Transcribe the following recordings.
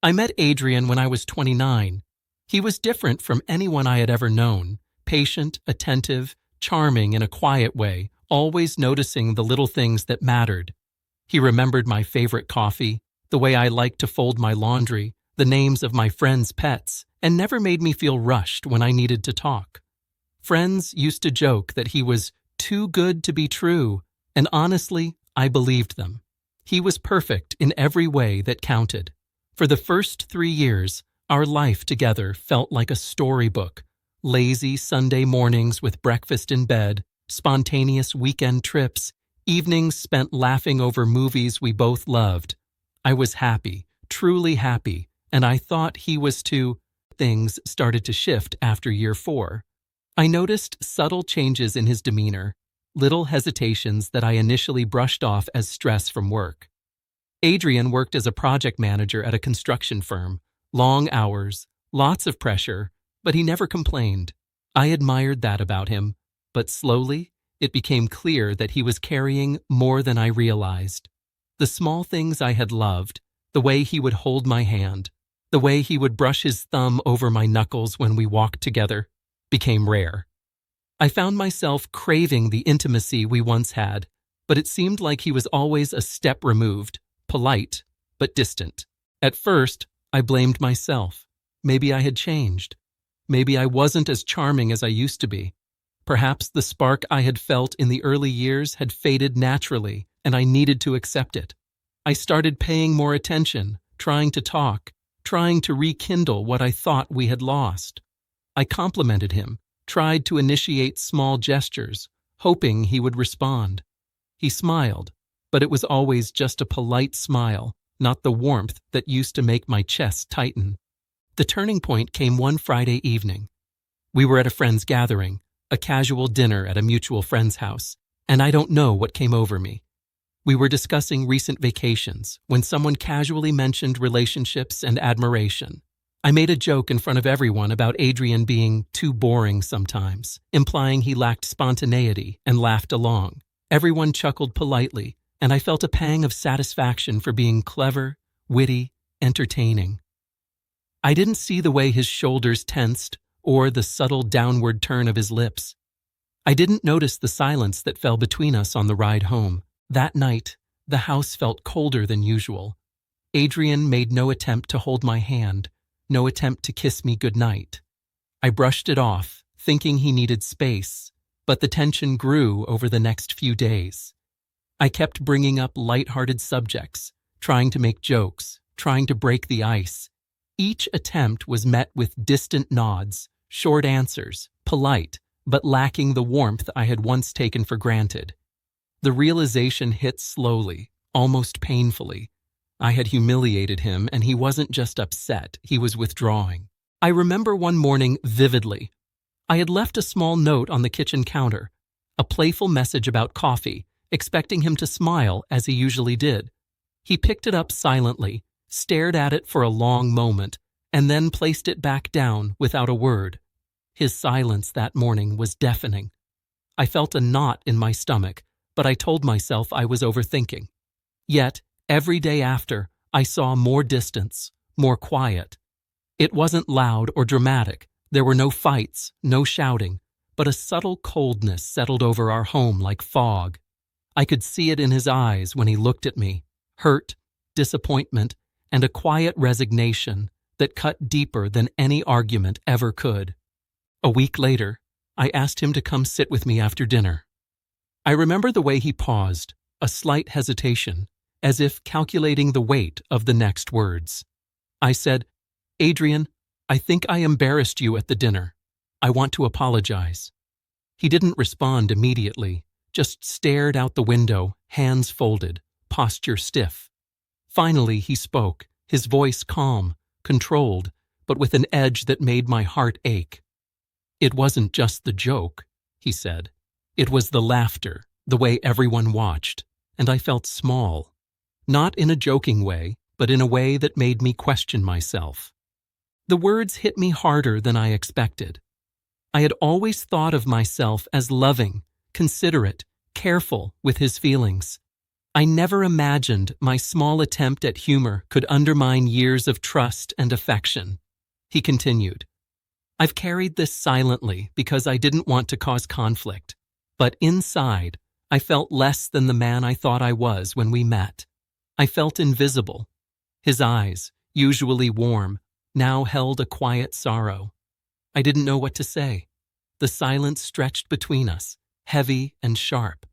I met Adrian when I was 29. He was different from anyone I had ever known, patient, attentive, charming in a quiet way, always noticing the little things that mattered. He remembered my favorite coffee, the way I liked to fold my laundry, the names of my friends' pets, and never made me feel rushed when I needed to talk. Friends used to joke that he was too good to be true, and honestly, I believed them. He was perfect in every way that counted. For the first 3 years, our life together felt like a storybook. Lazy Sunday mornings with breakfast in bed, spontaneous weekend trips, evenings spent laughing over movies we both loved. I was happy, truly happy, and I thought he was too. Things started to shift after year 4. I noticed subtle changes in his demeanor, little hesitations that I initially brushed off as stress from work. Adrian worked as a project manager at a construction firm. Long hours, lots of pressure, but he never complained. I admired that about him, but slowly, it became clear that he was carrying more than I realized. The small things I had loved, the way he would hold my hand, the way he would brush his thumb over my knuckles when we walked together, became rare. I found myself craving the intimacy we once had, but it seemed like he was always a step removed, polite, but distant. At first, I blamed myself. Maybe I had changed. Maybe I wasn't as charming as I used to be. Perhaps the spark I had felt in the early years had faded naturally, and I needed to accept it. I started paying more attention, trying to talk, trying to rekindle what I thought we had lost. I complimented him, tried to initiate small gestures, hoping he would respond. He smiled, but it was always just a polite smile, not the warmth that used to make my chest tighten. The turning point came one Friday evening. We were at a friend's gathering, a casual dinner at a mutual friend's house, and I don't know what came over me. We were discussing recent vacations when someone casually mentioned relationships and admiration. I made a joke in front of everyone about Adrian being too boring sometimes, implying he lacked spontaneity, and laughed along. Everyone chuckled politely, and I felt a pang of satisfaction for being clever, witty, entertaining. I didn't see the way his shoulders tensed or the subtle downward turn of his lips. I didn't notice the silence that fell between us on the ride home. That night, the house felt colder than usual. Adrian made no attempt to hold my hand, no attempt to kiss me goodnight. I brushed it off, thinking he needed space, but the tension grew over the next few days. I kept bringing up light-hearted subjects, trying to make jokes, trying to break the ice. Each attempt was met with distant nods, short answers, polite, but lacking the warmth I had once taken for granted. The realization hit slowly, almost painfully. I had humiliated him, and he wasn't just upset, he was withdrawing. I remember one morning vividly. I had left a small note on the kitchen counter, a playful message about coffee, expecting him to smile as he usually did. He picked it up silently, stared at it for a long moment, and then placed it back down without a word. His silence that morning was deafening. I felt a knot in my stomach, but I told myself I was overthinking. Yet, every day after, I saw more distance, more quiet. It wasn't loud or dramatic. There were no fights, no shouting, but a subtle coldness settled over our home like fog. I could see it in his eyes when he looked at me, hurt, disappointment, and a quiet resignation that cut deeper than any argument ever could. A week later, I asked him to come sit with me after dinner. I remember the way he paused, a slight hesitation, as if calculating the weight of the next words. I said, "Adrian, I think I embarrassed you at the dinner. I want to apologize." He didn't respond immediately, just stared out the window, hands folded, posture stiff. Finally, he spoke, his voice calm, controlled, but with an edge that made my heart ache. "It wasn't just the joke," he said. "It was the laughter, the way everyone watched, and I felt small. Not in a joking way, but in a way that made me question myself." The words hit me harder than I expected. I had always thought of myself as loving, considerate, careful with his feelings. I never imagined my small attempt at humor could undermine years of trust and affection. He continued, I've carried this silently because I didn't want to cause conflict. But inside, I felt less than the man I thought I was when we met. I felt invisible. His eyes, usually warm, now held a quiet sorrow. I didn't know what to say. The silence stretched between us, heavy and sharp.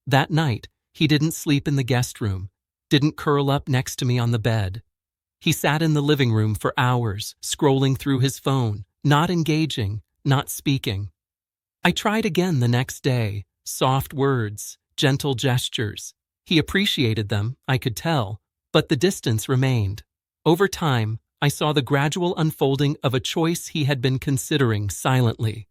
That night, he didn't sleep in the guest room, didn't curl up next to me on the bed. He sat in the living room for hours, scrolling through his phone, not engaging, not speaking. I tried again the next day, soft words, gentle gestures. He appreciated them, I could tell, but the distance remained. Over time, I saw the gradual unfolding of a choice he had been considering silently.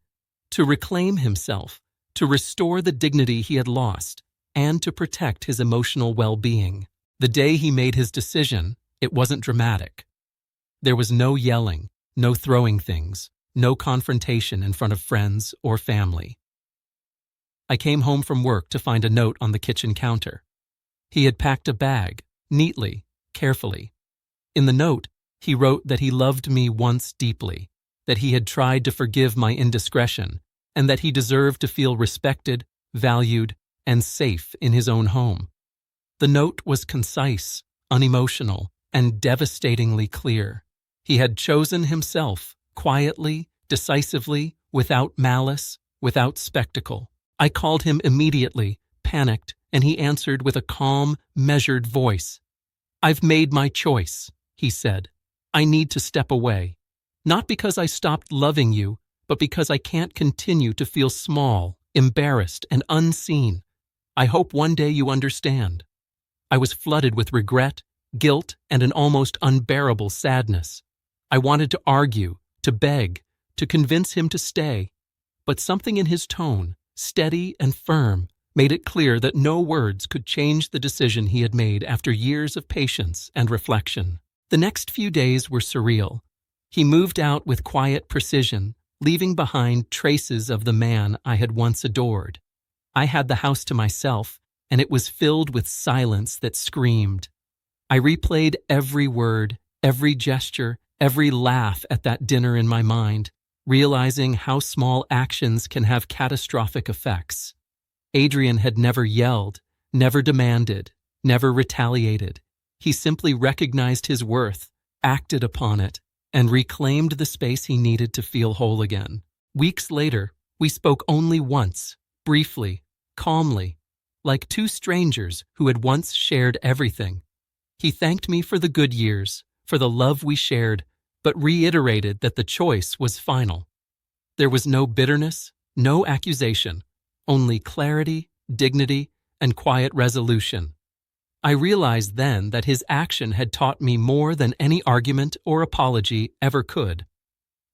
To reclaim himself, to restore the dignity he had lost, and to protect his emotional well-being. The day he made his decision, it wasn't dramatic. There was no yelling, no throwing things, no confrontation in front of friends or family. I came home from work to find a note on the kitchen counter. He had packed a bag, neatly, carefully. In the note, he wrote that he loved me once deeply, that he had tried to forgive my indiscretion, and that he deserved to feel respected, valued, and safe in his own home. The note was concise, unemotional, and devastatingly clear. He had chosen himself, quietly, decisively, without malice, without spectacle. I called him immediately, panicked, and he answered with a calm, measured voice. I've made my choice, he said. I need to step away. Not because I stopped loving you, but because I can't continue to feel small, embarrassed, and unseen. I hope one day you understand. I was flooded with regret, guilt, and an almost unbearable sadness. I wanted to argue, to beg, to convince him to stay. But something in his tone, steady and firm, made it clear that no words could change the decision he had made after years of patience and reflection. The next few days were surreal. He moved out with quiet precision, leaving behind traces of the man I had once adored. I had the house to myself, and it was filled with silence that screamed. I replayed every word, every gesture, every laugh at that dinner in my mind, realizing how small actions can have catastrophic effects. Adrian had never yelled, never demanded, never retaliated. He simply recognized his worth, acted upon it, and reclaimed the space he needed to feel whole again. Weeks later, we spoke only once, briefly, calmly, like two strangers who had once shared everything. He thanked me for the good years, for the love we shared, but reiterated that the choice was final. There was no bitterness, no accusation, only clarity, dignity, and quiet resolution. I realized then that his action had taught me more than any argument or apology ever could.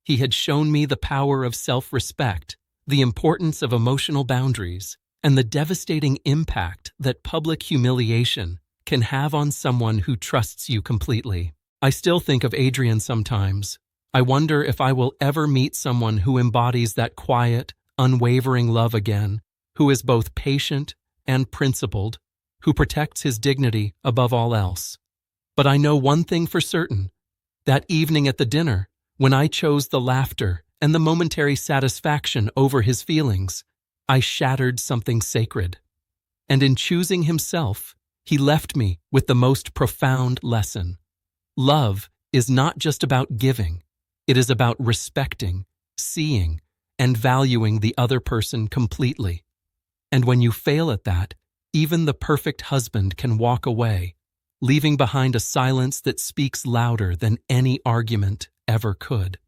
He had shown me the power of self-respect, the importance of emotional boundaries, and the devastating impact that public humiliation can have on someone who trusts you completely. I still think of Adrian sometimes. I wonder if I will ever meet someone who embodies that quiet, unwavering love again, who is both patient and principled, who protects his dignity above all else. But I know one thing for certain. That evening at the dinner, when I chose the laughter and the momentary satisfaction over his feelings, I shattered something sacred. And in choosing himself, he left me with the most profound lesson. Love is not just about giving. It is about respecting, seeing, and valuing the other person completely. And when you fail at that, even the perfect husband can walk away, leaving behind a silence that speaks louder than any argument ever could.